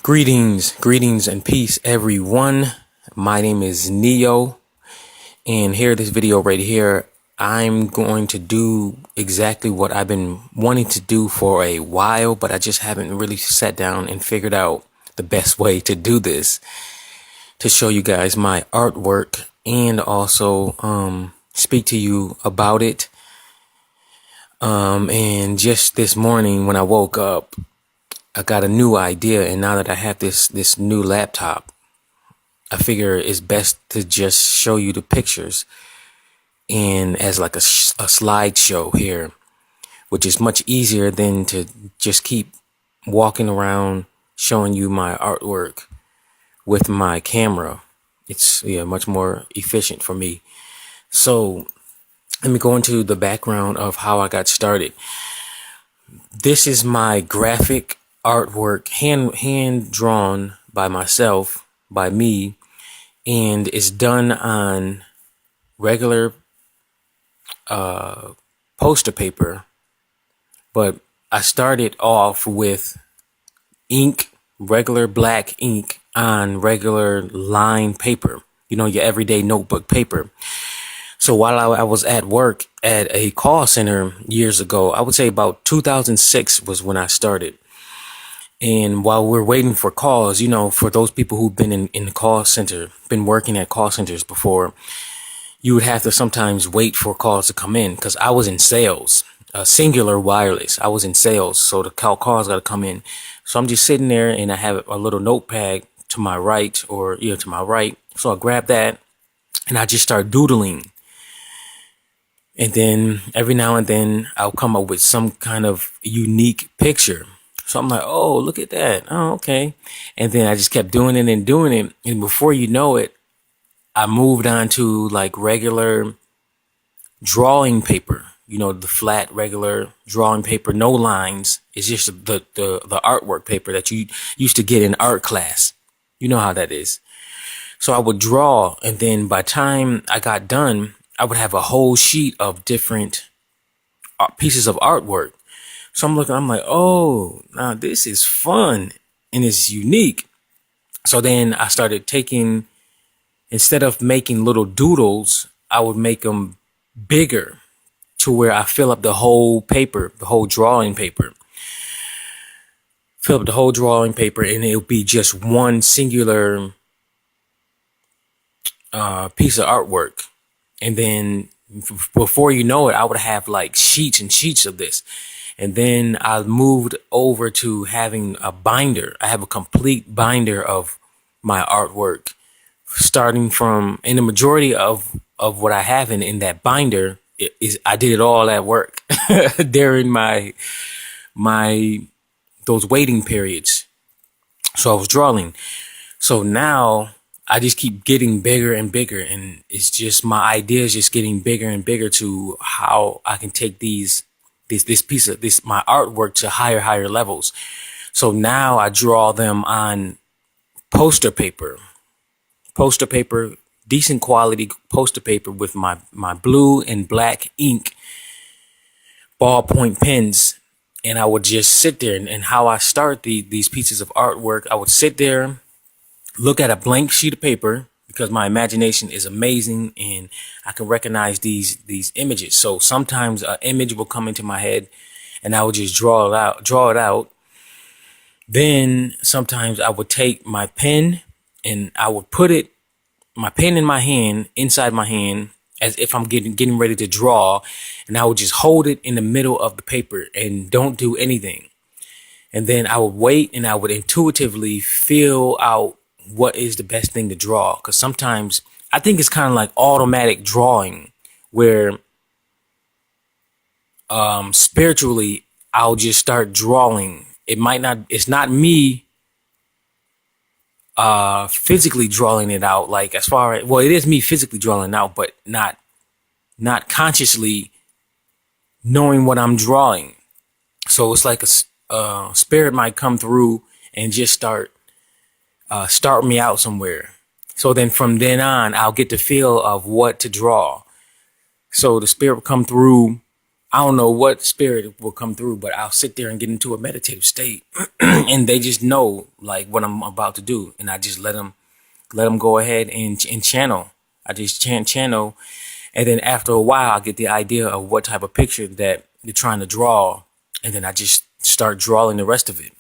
Greetings and peace, everyone. My name is Neo, and here, this video right here, I'm going to do exactly what I've been wanting to do for a while, but I just haven't really sat down and figured out the best way to do this, to show you guys my artwork and also speak to you about it. And just this morning when I woke up, I got a new idea, and now that I have this new laptop, I figure it's best to just show you the pictures and as like a slideshow here, which is much easier than to just keep walking around showing you my artwork with my camera. It's much more efficient for me. So let me go into the background of how I got started. This is my graphic artwork, hand drawn by myself, by me, and it's done on regular poster paper. But I started off with ink, regular black ink on regular lined paper, your everyday notebook paper. So while I was at work at a call center years ago, I would say about 2006 was when I started. And while we're waiting for calls, for those people who've been in the call center, been working at call centers before, you would have to sometimes wait for calls to come in, because I was in sales, singular wireless. I was in sales. So the calls got to come in. So I'm just sitting there and I have a little notepad to my right, or to my right. So I grab that and I just start doodling. And then every now and then I'll come up with some kind of unique picture. So I'm like, oh, look at that. Oh, okay. And then I just kept doing it and doing it. And before you know it, I moved on to like regular drawing paper, the flat, regular drawing paper, no lines. It's just the artwork paper that you used to get in art class. You know how that is. So I would draw, and then by the time I got done, I would have a whole sheet of different pieces of artwork. So I'm like, oh, now this is fun and it's unique. So then I started instead of making little doodles, I would make them bigger to where I fill up the whole paper, the whole drawing paper. Fill up the whole drawing paper, and it'll be just one singular piece of artwork. And then before you know it, I would have like sheets and sheets of this. And then I moved over to having a binder. I have a complete binder of my artwork, starting from, and the majority of what I have in that binder is I did it all at work during my those waiting periods. So I was drawing. So now I just keep getting bigger and bigger, and it's just my ideas just getting bigger and bigger to how I can take this piece of my artwork to higher levels. So now I draw them on poster paper, decent quality poster paper with my blue and black ink, ballpoint pens. And I would just sit there, and how I start these pieces of artwork, I would sit there, look at a blank sheet of paper, because my imagination is amazing and I can recognize these images. So sometimes an image will come into my head and I would just draw it out. Then sometimes I would take my pen and I would put my pen in my hand, inside my hand, as if I'm getting ready to draw. And I would just hold it in the middle of the paper and don't do anything. And then I would wait, and I would intuitively feel out what is the best thing to draw. Because sometimes I think it's kind of like automatic drawing, where spiritually I'll just start drawing. It's not me physically drawing it out, like as far as, well, it is me physically drawing it out, but not consciously knowing what I'm drawing. So it's like a spirit might come through and just start me out somewhere. So then from then on, I'll get the feel of what to draw. So the spirit will come through. I don't know what spirit will come through, but I'll sit there and get into a meditative state, and they just know like what I'm about to do, and I just let them go ahead and channel. I just channel, and then after a while, I get the idea of what type of picture that you're trying to draw, and then I just start drawing the rest of it.